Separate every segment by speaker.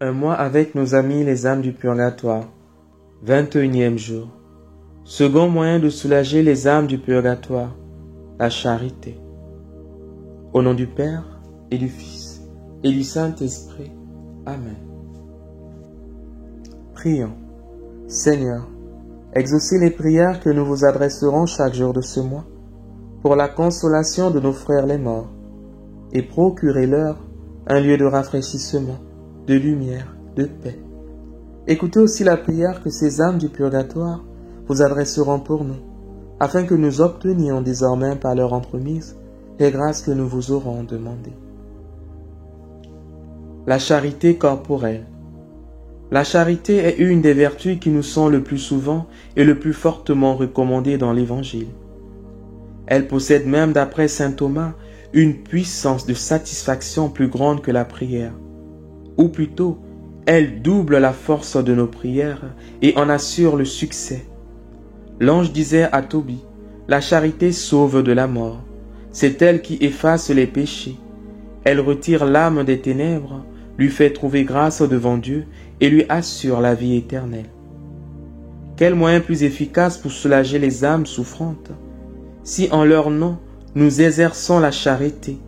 Speaker 1: Un mois avec nos amis les âmes du purgatoire. 21e jour. Second moyen de soulager les âmes du purgatoire, la charité. Au nom du Père, et du Fils, et du Saint-Esprit. Amen. Prions. Seigneur, exaucez les prières que nous vous adresserons chaque jour de ce mois, pour la consolation de nos frères les morts, et procurez-leur un lieu de rafraîchissement, de lumière, de paix. Écoutez aussi la prière que ces âmes du purgatoire vous adresseront pour nous, afin que nous obtenions désormais par leur entremise les grâces que nous vous aurons demandées. La charité corporelle. La charité est une des vertus qui nous sont le plus souvent et le plus fortement recommandées dans l'Évangile. Elle possède même, d'après saint Thomas, une puissance de satisfaction plus grande que la prière. Ou plutôt, elle double la force de nos prières et en assure le succès. L'ange disait à Tobie, « La charité sauve de la mort. C'est elle qui efface les péchés. Elle retire l'âme des ténèbres, lui fait trouver grâce devant Dieu et lui assure la vie éternelle. » Quel moyen plus efficace pour soulager les âmes souffrantes? Si en leur nom, nous exerçons la charité,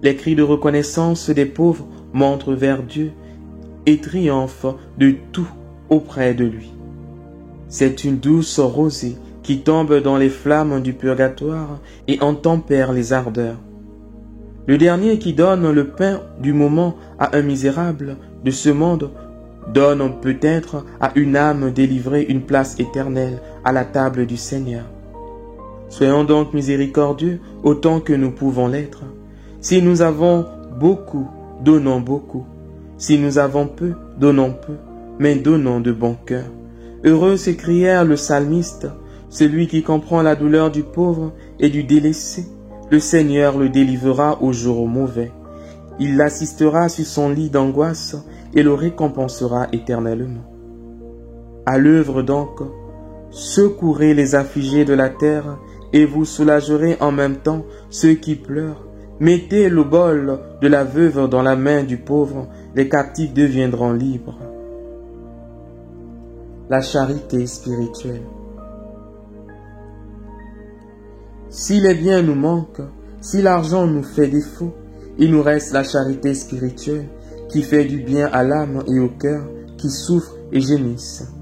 Speaker 1: les cris de reconnaissance des pauvres montrent vers Dieu et triomphent de tout auprès de lui. C'est une douce rosée qui tombe dans les flammes du purgatoire et en tempère les ardeurs. Le dernier qui donne le pain du moment à un misérable de ce monde donne peut-être à une âme délivrée une place éternelle à la table du Seigneur. Soyons donc miséricordieux autant que nous pouvons l'être. Si nous avons beaucoup, donnons beaucoup. Si nous avons peu, donnons peu, mais donnons de bon cœur. Heureux, s'écrièrent le psalmiste, celui qui comprend la douleur du pauvre et du délaissé. Le Seigneur le délivrera au jour mauvais. Il l'assistera sur son lit d'angoisse et le récompensera éternellement. À l'œuvre donc, secourez les affligés de la terre et vous soulagerez en même temps ceux qui pleurent. Mettez le bol de la veuve dans la main du pauvre, les captifs deviendront libres. La charité spirituelle. Si les biens nous manquent, si l'argent nous fait défaut, il nous reste la charité spirituelle qui fait du bien à l'âme et au cœur qui souffrent et gémissent.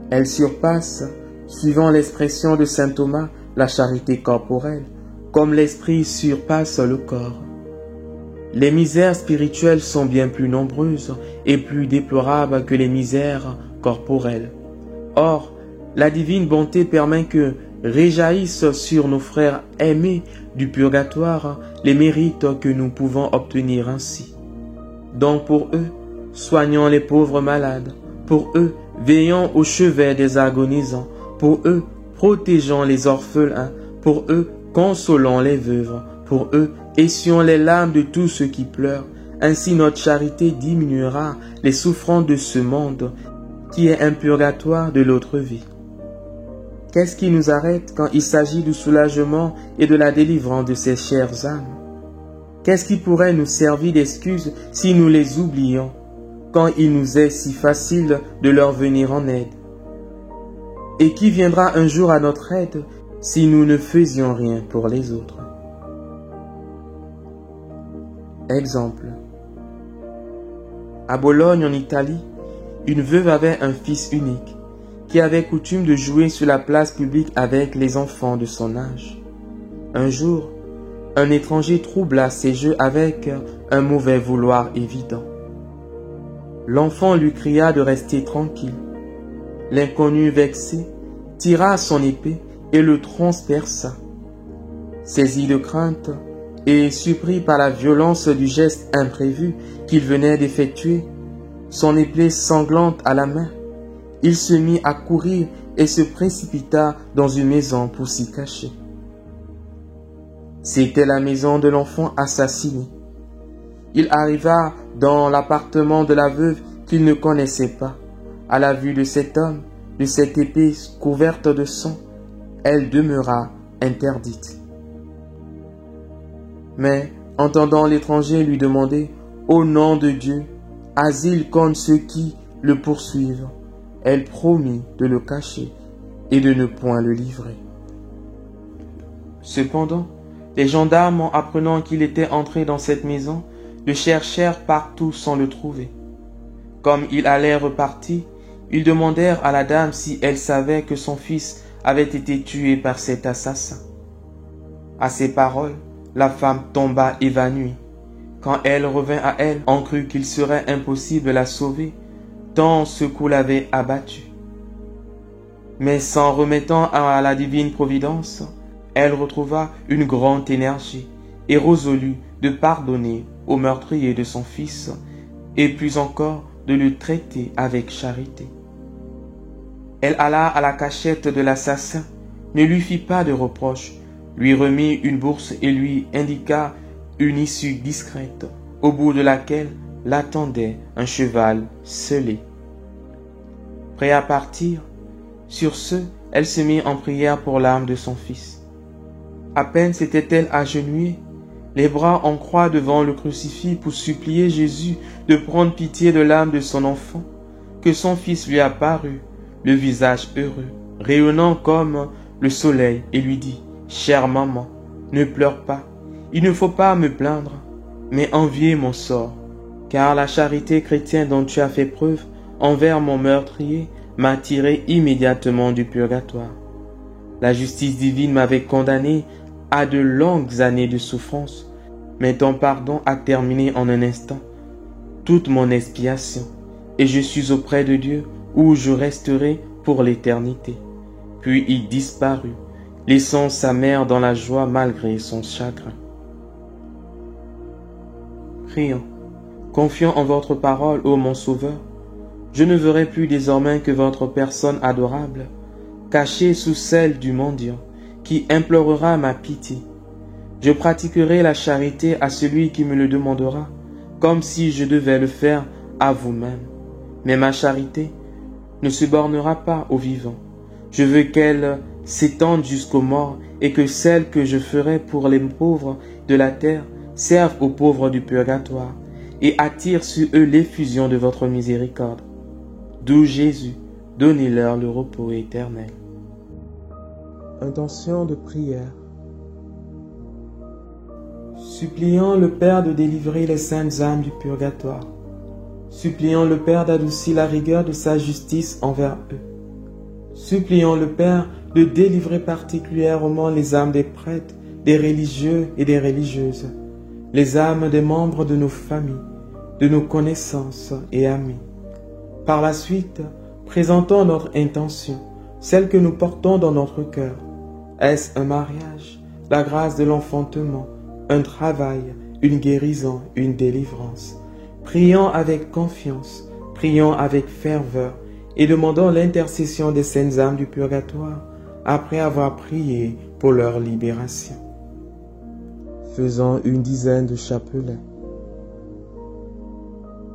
Speaker 1: Elle surpasse, suivant l'expression de saint Thomas, la charité corporelle, comme l'esprit surpasse le corps. Les misères spirituelles sont bien plus nombreuses et plus déplorables que les misères corporelles. Or, la divine bonté permet que réjaillissent sur nos frères aimés du purgatoire les mérites que nous pouvons obtenir ainsi. Donc pour eux, soignons les pauvres malades, pour eux, veillons au chevet des agonisants, pour eux, protégeons les orphelins, pour eux, consolons les veuves, pour eux, essuyons les larmes de tous ceux qui pleurent. Ainsi notre charité diminuera les souffrances de ce monde, qui est un purgatoire de l'autre vie. Qu'est-ce qui nous arrête quand il s'agit du soulagement et de la délivrance de ces chères âmes? Qu'est-ce qui pourrait nous servir d'excuse si nous les oublions, quand il nous est si facile de leur venir en aide? Et qui viendra un jour à notre aide si nous ne faisions rien pour les autres? Exemple. À Bologne, en Italie, une veuve avait un fils unique qui avait coutume de jouer sur la place publique avec les enfants de son âge. Un jour, un étranger troubla ses jeux avec un mauvais vouloir évident. L'enfant lui cria de rester tranquille. L'inconnu, vexé, tira son épée et le transperça. Saisi de crainte et surpris par la violence du geste imprévu qu'il venait d'effectuer, son épée sanglante à la main, il se mit à courir et se précipita dans une maison pour s'y cacher. C'était la maison de l'enfant assassiné. Il arriva dans l'appartement de la veuve qu'il ne connaissait pas. À la vue de cet homme, de cette épée couverte de sang, elle demeura interdite. Mais, entendant l'étranger lui demander « Au nom de Dieu, asile contre ceux qui le poursuivent. Elle promit de le cacher et de ne point le livrer. Cependant, les gendarmes, apprenant qu'il était entré dans cette maison, le cherchèrent partout sans le trouver. Comme il allait repartir, ils demandèrent à la dame si elle savait que son fils avait été tué par cet assassin. À ces paroles, la femme tomba évanouie. Quand elle revint à elle, on crut qu'il serait impossible de la sauver, tant ce coup l'avait abattue. Mais s'en remettant à la divine providence, elle retrouva une grande énergie et résolut de pardonner au meurtrier de son fils et plus encore de le traiter avec charité. Elle alla à la cachette de l'assassin, ne lui fit pas de reproche, lui remit une bourse et lui indiqua une issue discrète, au bout de laquelle l'attendait un cheval sellé. Prêt à partir, sur ce, elle se mit en prière pour l'âme de son fils. À peine s'était-elle agenouillée, les bras en croix devant le crucifix pour supplier Jésus de prendre pitié de l'âme de son enfant, que son fils lui apparut, le visage heureux, rayonnant comme le soleil, et lui dit: « Chère maman, ne pleure pas, il ne faut pas me plaindre, mais envier mon sort, car la charité chrétienne dont tu as fait preuve envers mon meurtrier m'a tiré immédiatement du purgatoire. La justice divine m'avait condamné à de longues années de souffrance, mais ton pardon a terminé en un instant toute mon expiation, et je suis auprès de Dieu où je resterai pour l'éternité. » Puis il disparut, laissant sa mère dans la joie malgré son chagrin. Prions, confiant en votre parole, ô mon Sauveur. Je ne verrai plus désormais que votre personne adorable, cachée sous celle du mendiant, qui implorera ma pitié. Je pratiquerai la charité à celui qui me le demandera, comme si je devais le faire à vous-même. Mais ma charité ne se bornera pas aux vivants. Je veux qu'elle s'étende jusqu'aux morts et que celle que je ferai pour les pauvres de la terre serve aux pauvres du purgatoire et attire sur eux l'effusion de votre miséricorde. D'où Jésus, donnez-leur le repos éternel. Intention de prière. Suppliant le Père de délivrer les saintes âmes du purgatoire. Suppliant le Père d'adoucir la rigueur de sa justice envers eux. Suppliant le Père de délivrer particulièrement les âmes des prêtres, des religieux et des religieuses, les âmes des membres de nos familles, de nos connaissances et amis. Par la suite, présentons notre intention, celle que nous portons dans notre cœur. Est-ce un mariage, la grâce de l'enfantement, un travail, une guérison, une délivrance? Prions avec confiance, prions avec ferveur et demandons l'intercession des saintes âmes du purgatoire après avoir prié pour leur libération. Faisons une dizaine de chapelets.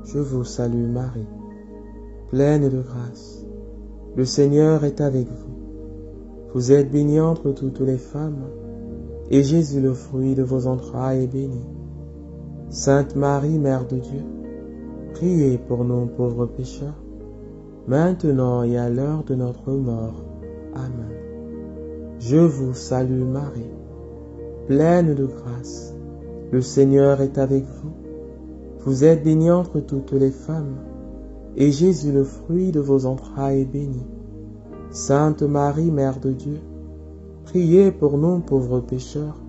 Speaker 1: Je vous salue Marie, pleine de grâce. Le Seigneur est avec vous. Vous êtes bénie entre toutes les femmes, et Jésus, le fruit de vos entrailles, est béni. Sainte Marie, Mère de Dieu, priez pour nous pauvres pécheurs, maintenant et à l'heure de notre mort. Amen. Je vous salue Marie, pleine de grâce. Le Seigneur est avec vous. Vous êtes bénie entre toutes les femmes, et Jésus, le fruit de vos entrailles, est béni. Sainte Marie, Mère de Dieu, priez pour nous pauvres pécheurs,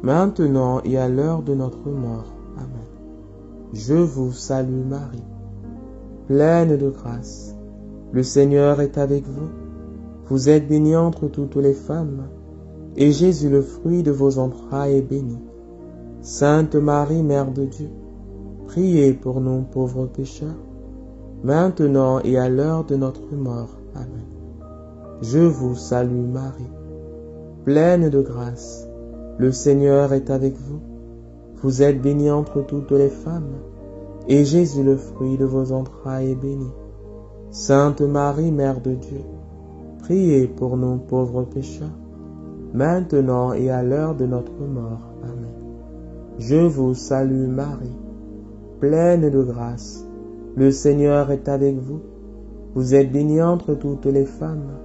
Speaker 1: maintenant et à l'heure de notre mort. Amen. Je vous salue Marie, pleine de grâce. Le Seigneur est avec vous. Vous êtes bénie entre toutes les femmes, et Jésus, le fruit de vos entrailles, est béni. Sainte Marie, Mère de Dieu, priez pour nous pauvres pécheurs, maintenant et à l'heure de notre mort. Amen. Je vous salue Marie, pleine de grâce. Le Seigneur est avec vous. Vous êtes bénie entre toutes les femmes, et Jésus, le fruit de vos entrailles, est béni. Sainte Marie, Mère de Dieu, priez pour nous pauvres pécheurs, maintenant et à l'heure de notre mort. Amen. Je vous salue Marie, pleine de grâce. Le Seigneur est avec vous. Vous êtes bénie entre toutes les femmes,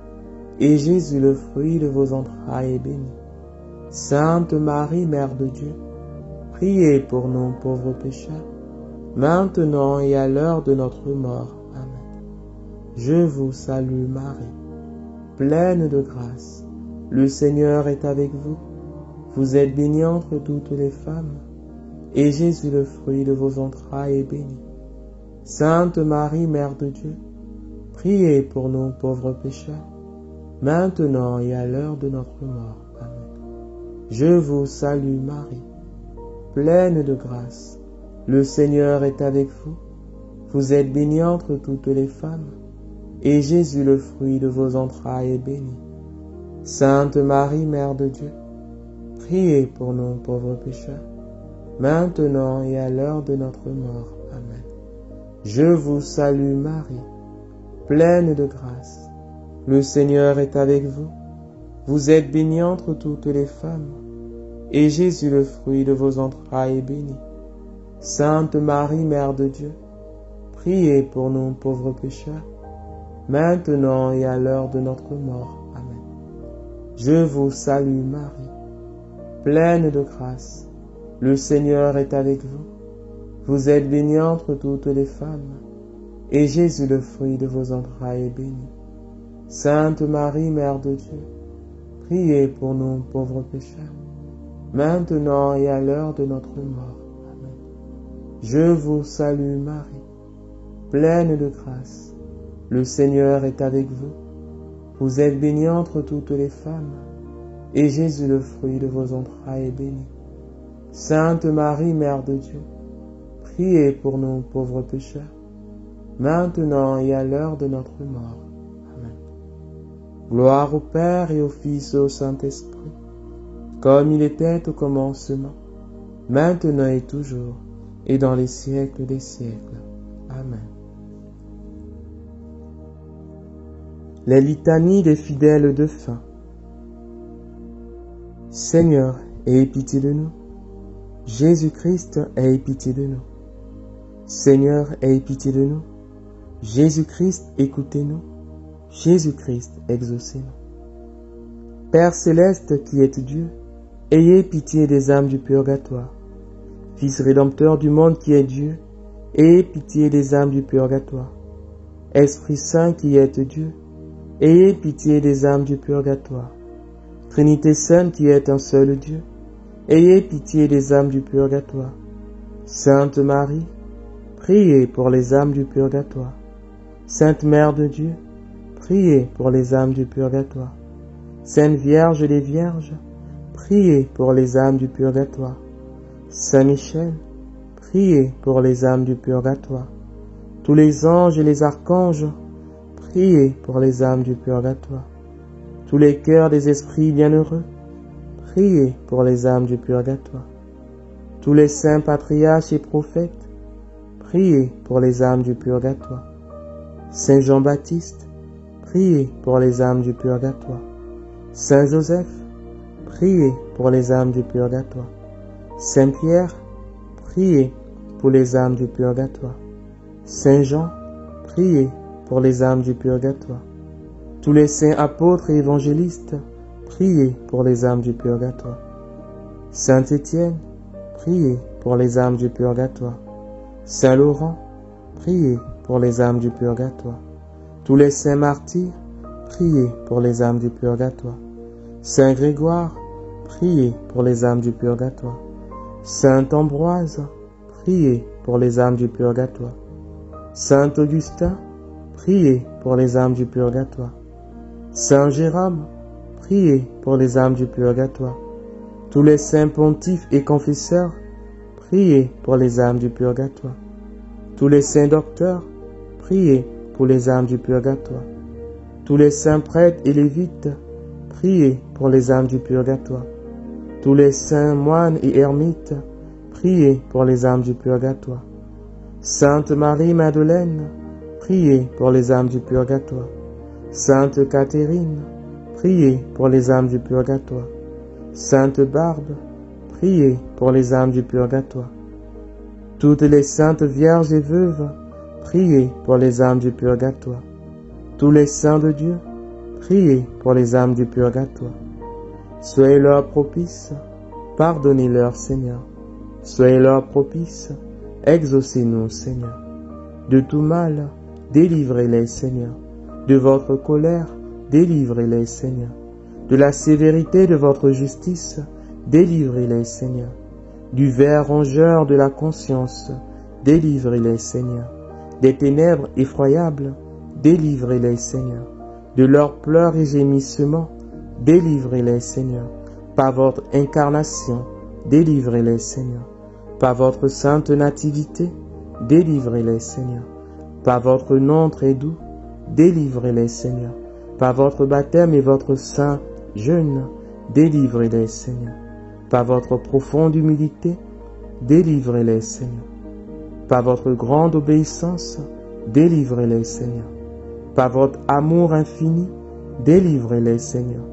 Speaker 1: et Jésus, le fruit de vos entrailles, est béni. Sainte Marie, Mère de Dieu, priez pour nous pauvres pécheurs, maintenant et à l'heure de notre mort. Amen. Je vous salue Marie, pleine de grâce. Le Seigneur est avec vous. Vous êtes bénie entre toutes les femmes, et Jésus, le fruit de vos entrailles, est béni. Sainte Marie, Mère de Dieu, priez pour nous pauvres pécheurs, maintenant et à l'heure de notre mort. Amen. Je vous salue Marie, pleine de grâce. Le Seigneur est avec vous. Vous êtes bénie entre toutes les femmes, et Jésus, le fruit de vos entrailles, est béni. Sainte Marie, Mère de Dieu, priez pour nous pauvres pécheurs, maintenant et à l'heure de notre mort. Amen. Je vous salue Marie, pleine de grâce. Le Seigneur est avec vous. Vous êtes bénie entre toutes les femmes, et Jésus, le fruit de vos entrailles, est béni. Sainte Marie, Mère de Dieu, priez pour nous pauvres pécheurs, maintenant et à l'heure de notre mort. Amen. Je vous salue Marie, pleine de grâce. Le Seigneur est avec vous. Vous êtes bénie entre toutes les femmes, et Jésus, le fruit de vos entrailles, est béni. Sainte Marie, Mère de Dieu, priez pour nous pauvres pécheurs, maintenant et à l'heure de notre mort. Amen. Je vous salue Marie, pleine de grâce. Le Seigneur est avec vous. Vous êtes bénie entre toutes les femmes, et Jésus, le fruit de vos entrailles, est béni. Sainte Marie, Mère de Dieu, priez pour nous pauvres pécheurs, maintenant et à l'heure de notre mort. Amen. Gloire au Père et au Fils et au Saint-Esprit, comme il était au commencement, maintenant et toujours, et dans les siècles des siècles. Amen. Les litanies des fidèles de fin. Seigneur, aie pitié de nous. Jésus-Christ, aie pitié de nous. Seigneur, aie pitié de nous. Jésus-Christ, écoutez-nous. Jésus-Christ, exaucez-nous. Père céleste qui êtes Dieu, ayez pitié des âmes du purgatoire. Fils rédempteur du monde qui est Dieu, ayez pitié des âmes du purgatoire. Esprit Saint qui êtes Dieu, ayez pitié des âmes du purgatoire. Trinité Sainte qui est un seul Dieu, ayez pitié des âmes du purgatoire. Sainte Marie, priez pour les âmes du purgatoire. Sainte Mère de Dieu, priez pour les âmes du purgatoire. Sainte Vierge des Vierges, priez pour les âmes du purgatoire. Saint Michel, priez pour les âmes du purgatoire. Tous les anges et les archanges, priez pour les âmes du purgatoire. Tous les cœurs des esprits bienheureux, priez pour les âmes du purgatoire. Tous les saints patriarches et prophètes, priez pour les âmes du purgatoire. Saint Jean-Baptiste, priez pour les âmes du purgatoire. Saint Joseph, priez pour les âmes du purgatoire. Saint Pierre, priez pour les âmes du purgatoire. Saint Jean, priez pour les âmes du purgatoire. Tous les saints apôtres et évangélistes, priez pour les âmes du purgatoire. Saint Étienne, priez pour les âmes du purgatoire. Saint Laurent, priez pour les âmes du purgatoire. Tous les saints martyrs, priez pour les âmes du purgatoire. Saint Grégoire, priez pour les âmes du purgatoire. Saint Ambroise, priez pour les âmes du purgatoire. Saint Augustin, priez pour les âmes du purgatoire. Saint Jérôme, priez pour les âmes du purgatoire. Tous les saints pontifes et confesseurs, priez pour les âmes du purgatoire. Tous les saints docteurs, priez pour les âmes du purgatoire. Tous les saints prêtres et lévites, priez pour les âmes du purgatoire. Tous les saints moines et ermites, priez pour les âmes du purgatoire. Sainte Marie-Madeleine, priez pour les âmes du purgatoire. Sainte Catherine, priez pour les âmes du purgatoire. Sainte Barbe, priez pour les âmes du purgatoire. Toutes les saintes vierges et veuves, priez pour les âmes du purgatoire. Tous les saints de Dieu, priez pour les âmes du purgatoire. Soyez-leur propices, pardonnez-leur, Seigneur. Soyez-leur propices, exaucez-nous, Seigneur. De tout mal, délivrez-les, Seigneur. De votre colère, délivrez-les, Seigneur. De la sévérité de votre justice, délivrez-les, Seigneur. Du ver rongeur de la conscience, délivrez-les, Seigneur. Des ténèbres effroyables, délivrez-les, Seigneur. De leurs pleurs et gémissements, délivrez-les, Seigneur. Par votre incarnation, délivrez-les, Seigneur. Par votre sainte nativité, délivrez-les, Seigneur. Par votre nom très doux, délivrez-les, Seigneur. Par votre baptême et votre saint jeûne, délivrez-les, Seigneur. Par votre profonde humilité, délivrez-les, Seigneur. Par votre grande obéissance, délivrez-les, Seigneur. Par votre amour infini, délivrez-les, Seigneur.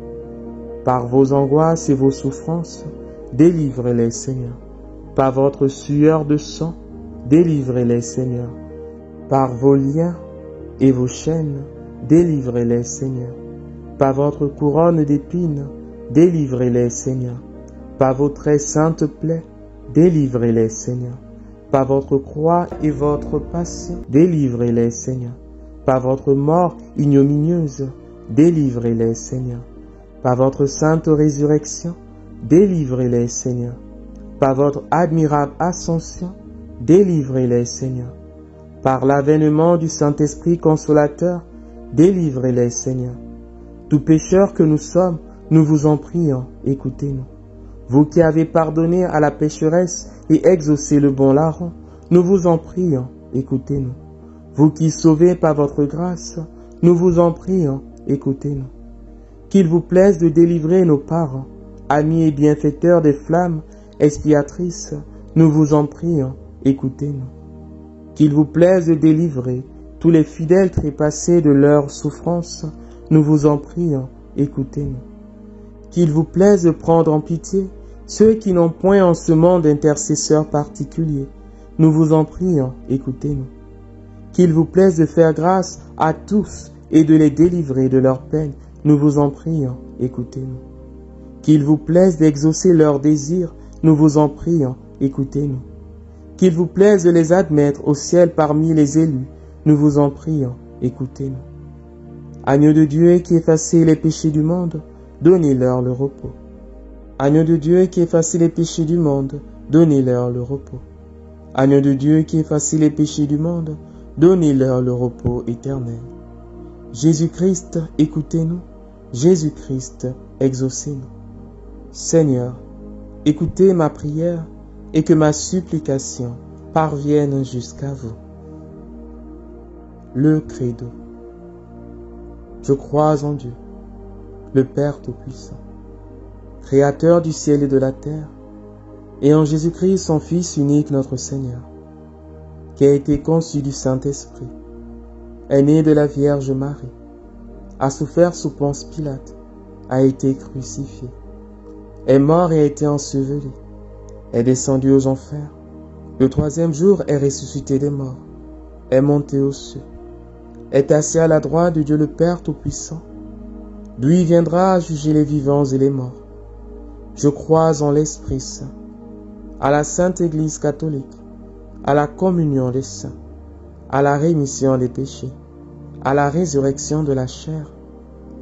Speaker 1: Par vos angoisses et vos souffrances, délivrez-les, Seigneur. Par votre sueur de sang, délivrez-les, Seigneur. Par vos liens et vos chaînes, délivrez-les, Seigneur. Par votre couronne d'épines, délivrez-les, Seigneur. Par vos très saintes plaies, délivrez-les, Seigneur. Par votre croix et votre passion, délivrez-les, Seigneur. Par votre mort ignominieuse, délivrez-les, Seigneur. Par votre sainte résurrection, délivrez-les, Seigneur. Par votre admirable ascension, délivrez-les, Seigneur. Par l'avènement du Saint-Esprit consolateur, délivrez-les, Seigneur. Tout pécheur que nous sommes, nous vous en prions, écoutez-nous. Vous qui avez pardonné à la pécheresse et exaucé le bon larron, nous vous en prions, écoutez-nous. Vous qui sauvez par votre grâce, nous vous en prions, écoutez-nous. Qu'il vous plaise de délivrer nos parents, amis et bienfaiteurs des flammes expiatrices, nous vous en prions, écoutez-nous. Qu'il vous plaise de délivrer tous les fidèles trépassés de leurs souffrances, nous vous en prions, écoutez-nous. Qu'il vous plaise de prendre en pitié ceux qui n'ont point en ce monde d'intercesseur particulier, nous vous en prions, écoutez-nous. Qu'il vous plaise de faire grâce à tous et de les délivrer de leurs peines, nous vous en prions, écoutez-nous. Qu'il vous plaise d'exaucer leurs désirs, nous vous en prions, écoutez-nous. Qu'il vous plaise de les admettre au ciel parmi les élus, nous vous en prions, écoutez-nous. Agneau de Dieu qui effacez les péchés du monde, donnez-leur le repos. Agneau de Dieu qui effacez les péchés du monde, donnez-leur le repos. Agneau de Dieu qui effacez les péchés du monde, donnez-leur le repos éternel. Jésus-Christ, écoutez-nous. Jésus-Christ, exaucez-nous. Seigneur, écoutez ma prière et que ma supplication parvienne jusqu'à vous. Le credo. Je crois en Dieu, le Père Tout-Puissant, Créateur du ciel et de la terre, et en Jésus-Christ, son Fils unique, notre Seigneur, qui a été conçu du Saint-Esprit, est né de la Vierge Marie, a souffert sous Ponce Pilate, a été crucifié, est mort et a été enseveli, est descendu aux enfers, le troisième jour est ressuscité des morts, est monté aux cieux, est assis à la droite de Dieu le Père Tout-Puissant, d'où il viendra à juger les vivants et les morts. Je crois en l'Esprit Saint, à la Sainte Église catholique, à la communion des saints, à la rémission des péchés, à la résurrection de la chair,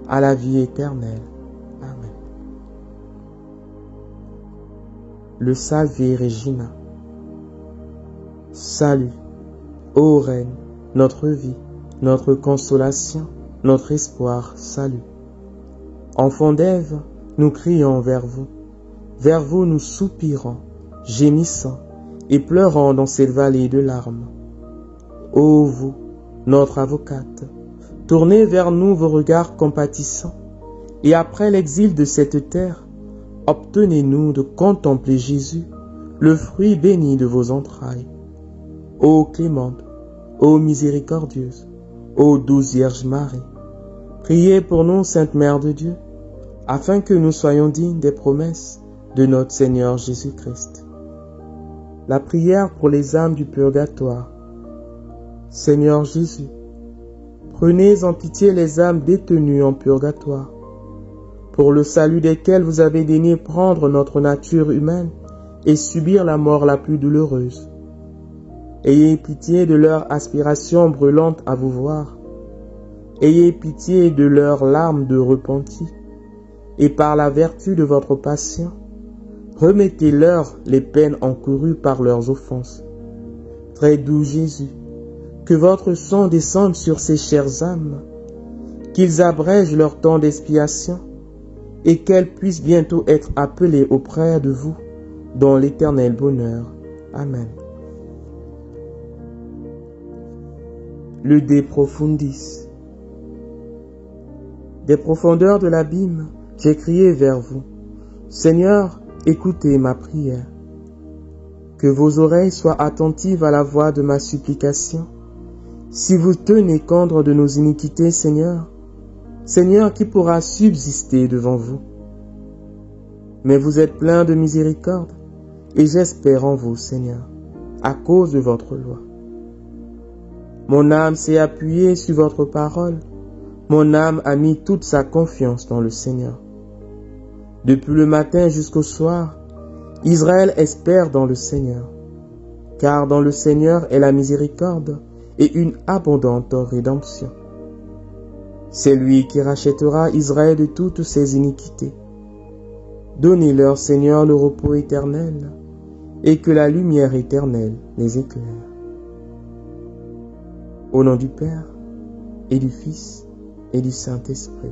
Speaker 1: à la vie éternelle. Amen. Le Salve Regina. Salut, ô Reine, notre vie, notre consolation, notre espoir, salut. Enfants d'Ève, nous crions vers vous nous soupirons, gémissant et pleurant dans cette vallée de larmes. Ô vous, notre avocate, tournez vers nous vos regards compatissants, et après l'exil de cette terre, obtenez-nous de contempler Jésus, le fruit béni de vos entrailles. Ô clémente, ô miséricordieuse, ô douce Vierge Marie, priez pour nous, Sainte Mère de Dieu, afin que nous soyons dignes des promesses de notre Seigneur Jésus-Christ. La prière pour les âmes du purgatoire. Seigneur Jésus, prenez en pitié les âmes détenues en purgatoire, pour le salut desquelles vous avez daigné prendre notre nature humaine et subir la mort la plus douloureuse. Ayez pitié de leur aspiration brûlante à vous voir. Ayez pitié de leurs larmes de repenti, et par la vertu de votre passion, remettez-leur les peines encourues par leurs offenses. Très doux Jésus, que votre sang descende sur ces chères âmes, qu'ils abrègent leur temps d'expiation, et qu'elles puissent bientôt être appelées auprès de vous dans l'éternel bonheur. Amen. Le De Profundis. Des profondeurs de l'abîme, j'ai crié vers vous. Seigneur, écoutez ma prière. Que vos oreilles soient attentives à la voix de ma supplication. Si vous tenez compte de nos iniquités, Seigneur, Seigneur, qui pourra subsister devant vous? Mais vous êtes plein de miséricorde, et j'espère en vous, Seigneur, à cause de votre loi. Mon âme s'est appuyée sur votre parole, mon âme a mis toute sa confiance dans le Seigneur. Depuis le matin jusqu'au soir, Israël espère dans le Seigneur, car dans le Seigneur est la miséricorde et une abondante rédemption. C'est lui qui rachètera Israël de toutes ses iniquités. Donnez-leur, Seigneur, le repos éternel, et que la lumière éternelle les éclaire. Au nom du Père, et du Fils, et du Saint-Esprit.